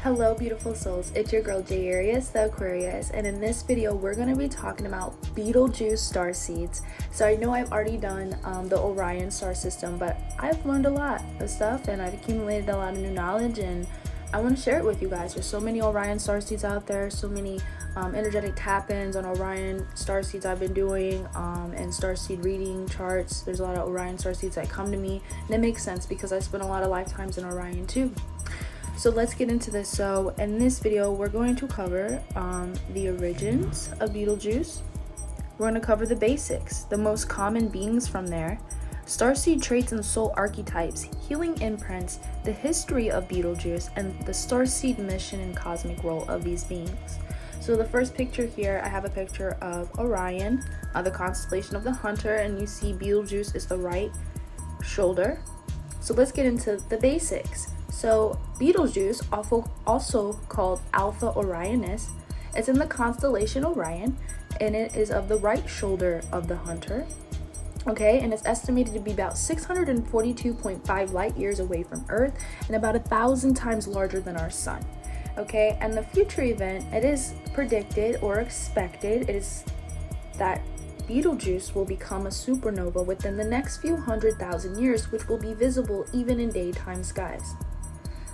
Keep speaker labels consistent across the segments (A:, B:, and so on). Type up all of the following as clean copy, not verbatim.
A: Hello beautiful souls, it's your girl J Arius, the Aquarius, and in this video we're going to be talking about Betelgeuse star seeds. So I know I've already done the Orion star system, but I've learned a lot of stuff and I've accumulated a lot of new knowledge, and I want to share it with you guys. There's so many Orion star seeds out there, so many energetic tap-ins on Orion star seeds I've been doing, and star seed reading charts. There's a lot of Orion star seeds that come to me, and it makes sense because I spent a lot of lifetimes in Orion too. So let's get into this. So in this video we're going to cover the origins of Betelgeuse. We're going to cover the basics, the most common beings from there, starseed traits and soul archetypes, healing imprints, the history of Betelgeuse, and the starseed mission and cosmic role of these beings. So the first picture here, I have a picture of Orion, the constellation of the hunter, and you see Betelgeuse is the right shoulder. So let's get into the basics. So Betelgeuse, also called Alpha Orionis, it's in the constellation Orion, and it is of the right shoulder of the hunter. Okay, and it's estimated to be about 642.5 light years away from Earth and about 1,000 times larger than our sun. Okay, and the future event, it is predicted or expected, it is that Betelgeuse will become a supernova within the next few 100,000 years, which will be visible even in daytime skies.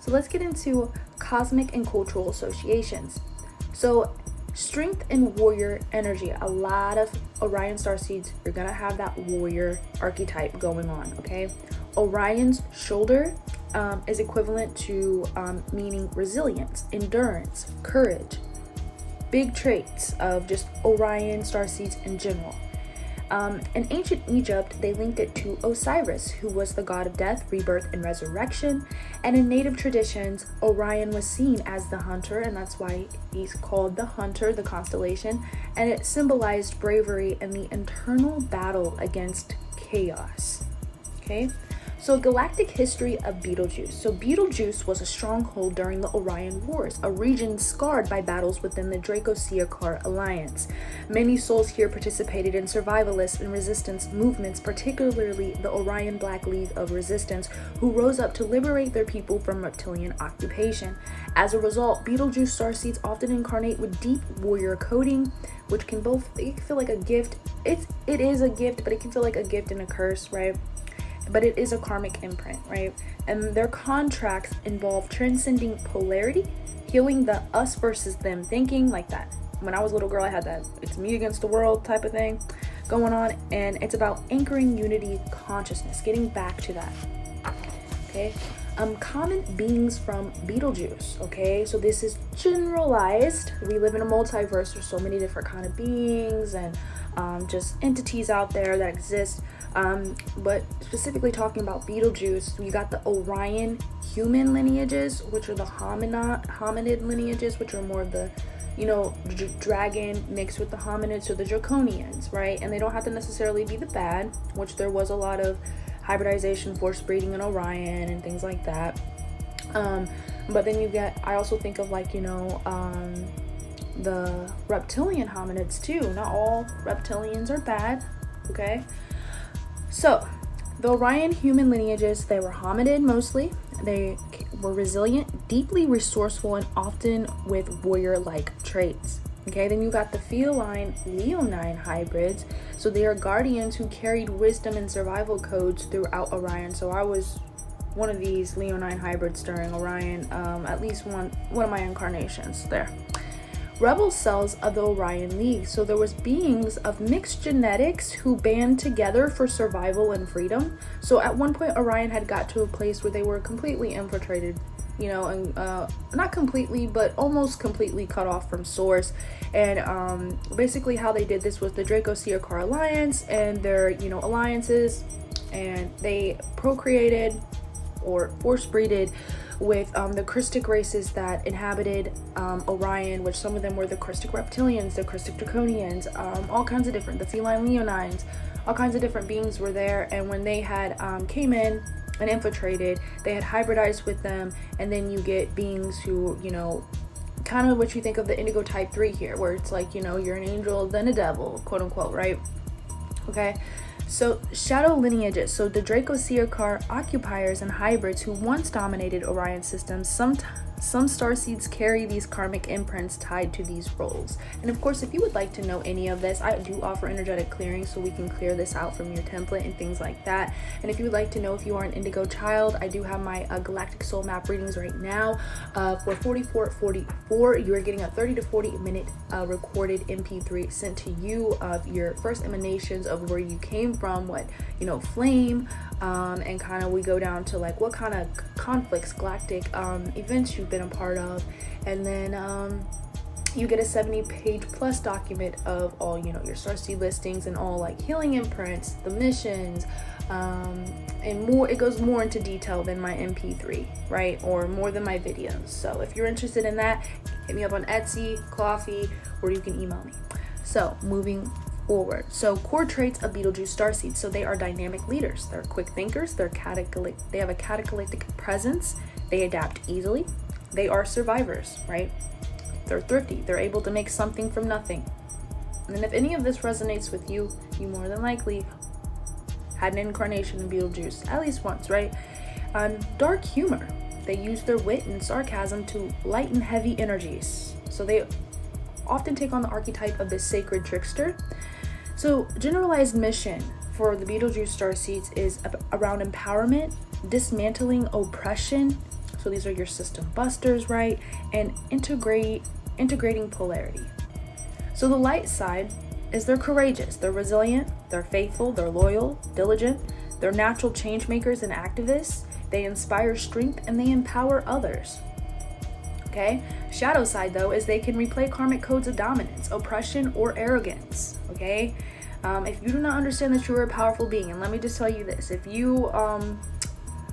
A: So let's get into cosmic and cultural associations. So strength and warrior energy, a lot of Orion starseeds, you're gonna have that warrior archetype going on. Okay, Orion's shoulder is equivalent to meaning resilience, endurance, courage, big traits of just Orion starseeds in general. In ancient Egypt, they linked it to Osiris, who was the god of death, rebirth, and resurrection. And in native traditions, Orion was seen as the hunter, and that's why he's called the hunter, the constellation. And it symbolized bravery and the internal battle against chaos. Okay, so galactic history of Betelgeuse. So Betelgeuse was a stronghold during the Orion Wars, a region scarred by battles within the Draco-Seacar alliance. Many souls here participated in survivalist and resistance movements, particularly the Orion Black League of Resistance, who rose up to liberate their people from reptilian occupation. As a result, Betelgeuse starseeds often incarnate with deep warrior coding, which can feel like a gift. It is a gift, but it can feel like a gift and a curse, right? But it is a karmic imprint, right? And their contracts involve transcending polarity, healing the us versus them thinking, like that. When I was a little girl, I had that it's me against the world type of thing going on, and it's about anchoring unity consciousness, getting back to that. Okay, common beings from Betelgeuse. Okay, so this is generalized. We live in a multiverse. There's so many different kind of beings and just entities out there that exist. But specifically talking about Betelgeuse, you got the Orion human lineages, which are the hominid lineages, which are more of the, dragon mixed with the hominids, so the draconians, right? And they don't have to necessarily be the bad, which there was a lot of hybridization, forced breeding in Orion and things like that. But then you get, I also think of like, the reptilian hominids too. Not all reptilians are bad, okay? So the Orion human lineages, they were hominid mostly. They were resilient, deeply resourceful, and often with warrior-like traits. Okay, then you got the feline leonine hybrids. So they are guardians who carried wisdom and survival codes throughout Orion. So I was one of these leonine hybrids during Orion, at least one of my incarnations there. Rebel cells of the Orion League. So there was beings of mixed genetics who band together for survival and freedom. So at one point Orion had got to a place where they were completely infiltrated, and not completely, but almost completely cut off from source. And basically how they did this was the Draco-Seacar alliance and their alliances, and they procreated or force breeded with the Krystic races that inhabited Orion, which some of them were the Krystic reptilians, the Krystic draconians, all kinds of different, the feline leonines, all kinds of different beings were there. And when they had came in and infiltrated, they had hybridized with them, and then you get beings who, kind of what you think of the indigo type 3 here, where it's like, you're an angel then a devil, quote unquote, right? Okay, So shadow lineages, so the Dracoseer occupiers and hybrids who once dominated Orion systems, some starseeds carry these karmic imprints tied to these roles. And of course, if you would like to know any of this, I do offer energetic clearing, so we can clear this out from your template and things like that. And if you would like to know if you are an indigo child, I do have my galactic soul map readings right now. For 4444, you are getting a 30 to 40 minute recorded MP3 sent to you of your first emanations of where you came from, what, you know, flame, and kind of we go down to like what kind of conflicts, galactic events you've been a part of, and then you get a 70-page plus document of all, you know, your starseed listings and all like healing imprints, the missions, and more. It goes more into detail than my MP3, right, or more than my videos. So if you're interested in that, hit me up on Etsy, Coffee, or you can email me. So moving forward, so core traits of Betelgeuse starseeds. So they are dynamic leaders, they're quick thinkers, they have a catalytic presence, they adapt easily, they are survivors, right? They're thrifty, they're able to make something from nothing. And if any of this resonates with you, you more than likely had an incarnation in Betelgeuse at least once, right? Dark humor, they use their wit and sarcasm to lighten heavy energies. So they often take on the archetype of the sacred trickster. So generalized mission for the Betelgeuse starseeds is around empowerment, dismantling oppression. So these are your system busters, right? And integrating polarity. So the light side is they're courageous, they're resilient, they're faithful, they're loyal, diligent, they're natural change makers and activists, they inspire strength and they empower others. Okay, shadow side though is they can replay karmic codes of dominance, oppression, or arrogance. Okay, if you do not understand that you are a powerful being, and let me just tell you this, if you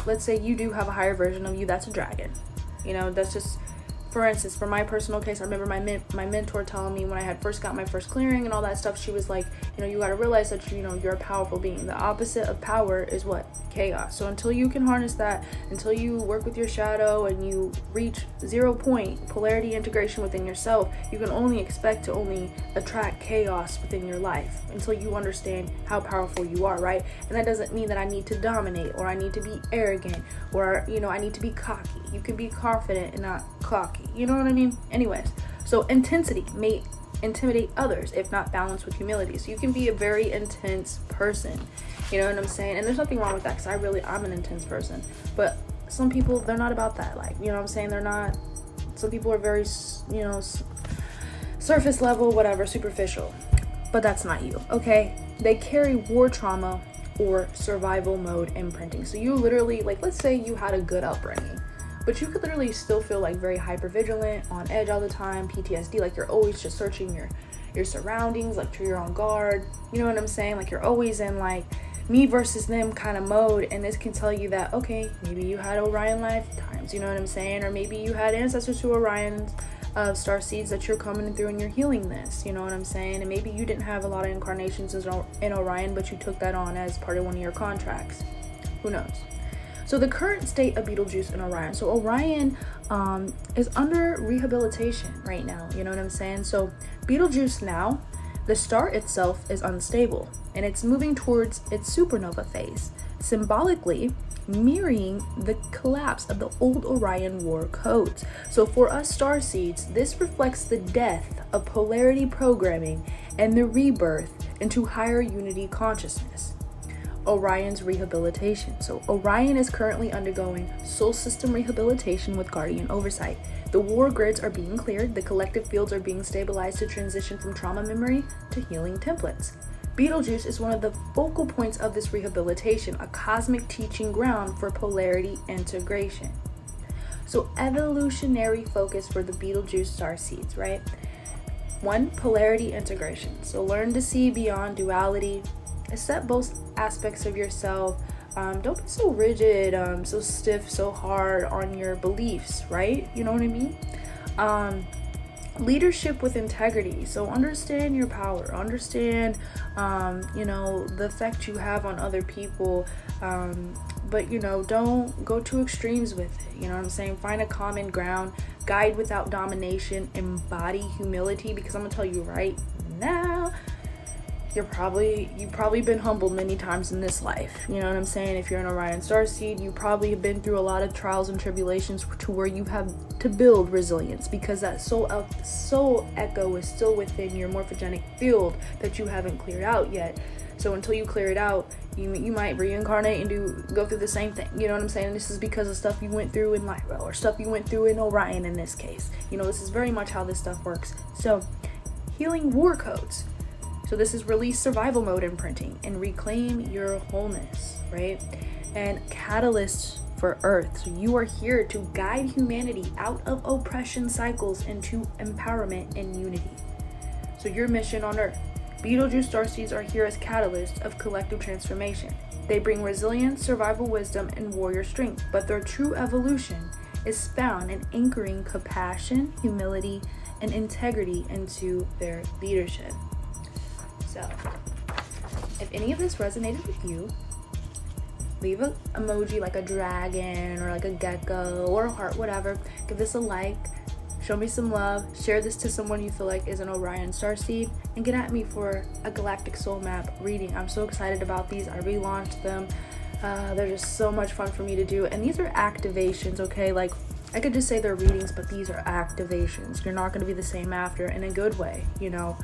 A: let's say you do have a higher version of you that's a dragon, you know, that's just, for instance, for my personal case, I remember my mentor telling me when I had first got my first clearing and all that stuff, she was like, you know, you got to realize that, you know, you're a powerful being. The opposite of power is what? Chaos. So until you can harness that, until you work with your shadow and you reach 0 point polarity integration within yourself, you can only expect to only attract chaos within your life until you understand how powerful you are, right? And that doesn't mean that I need to dominate or I need to be arrogant or, you know, I need to be cocky. You can be confident and not cocky. You know what I mean? Anyways, so intensity may intimidate others if not balanced with humility. So you can be a very intense person, you know what I'm saying? And there's nothing wrong with that, because I'm an intense person. But some people, they're not about that. Like, you know what I'm saying? They're not, some people are very, you know, surface level, whatever, superficial. But that's not you, okay? They carry war trauma or survival mode imprinting. So you literally, like, let's say you had a good upbringing, but you could literally still feel like very hyper vigilant, on edge all the time, PTSD, like you're always just searching your surroundings, like you're on guard, you know what I'm saying? Like you're always in like me versus them kind of mode, and this can tell you that, okay, maybe you had Orion lifetimes, you know what I'm saying? Or maybe you had ancestors to Orion starseeds that you're coming through and you're healing this, you know what I'm saying? And maybe you didn't have a lot of incarnations in Orion, but you took that on as part of one of your contracts. Who knows? So the current state of Betelgeuse and Orion. So Orion is under rehabilitation right now, you know what I'm saying? So Betelgeuse now, the star itself is unstable and it's moving towards its supernova phase, symbolically mirroring the collapse of the old Orion war codes. So for us starseeds, this reflects the death of polarity programming and the rebirth into higher unity consciousness. Orion's rehabilitation. So Orion is currently undergoing soul system rehabilitation with guardian oversight. The war grids are being cleared, the collective fields are being stabilized to transition from trauma memory to healing templates. Betelgeuse is one of the focal points of this rehabilitation, a cosmic teaching ground for polarity integration. So evolutionary focus for the Betelgeuse starseeds, right? 1, polarity integration. So learn to see beyond duality, accept both aspects of yourself. Don't be so rigid, so stiff, so hard on your beliefs, right? You know what I mean? Leadership with integrity. So understand your power, understand, you know, the effect you have on other people, but, you know, don't go to extremes with it. You know what I'm saying? Find a common ground, guide without domination, embody humility, because I'm gonna tell you right now, you've probably been humbled many times in this life. You know what I'm saying? If you're an Orion starseed, you probably have been through a lot of trials and tribulations to where you have to build resilience, because that soul echo is still within your morphogenic field that you haven't cleared out yet. So until you clear it out, you might reincarnate and go through the same thing. You know what I'm saying? This is because of stuff you went through in Lyra, or stuff you went through in Orion in this case. You know, this is very much how this stuff works. So, healing war codes. So this is release survival mode imprinting and reclaim your wholeness, right? And catalysts for Earth. So you are here to guide humanity out of oppression cycles into empowerment and unity. So your mission on Earth. Betelgeuse starseeds are here as catalysts of collective transformation. They bring resilience, survival wisdom, and warrior strength, but their true evolution is found in anchoring compassion, humility, and integrity into their leadership. So, if any of this resonated with you, leave an emoji like a dragon or like a gecko or a heart, whatever. Give this a like, show me some love, share this to someone you feel like is an Orion starseed, and get at me for a Galactic Soul Map reading. I'm so excited about these. I relaunched them. They're just so much fun for me to do. And these are activations, okay? Like, I could just say they're readings, but these are activations. You're not going to be the same after, in a good way, you know?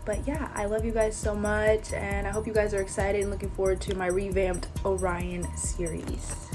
A: But yeah, I love you guys so much, and I hope you guys are excited and looking forward to my revamped Orion series.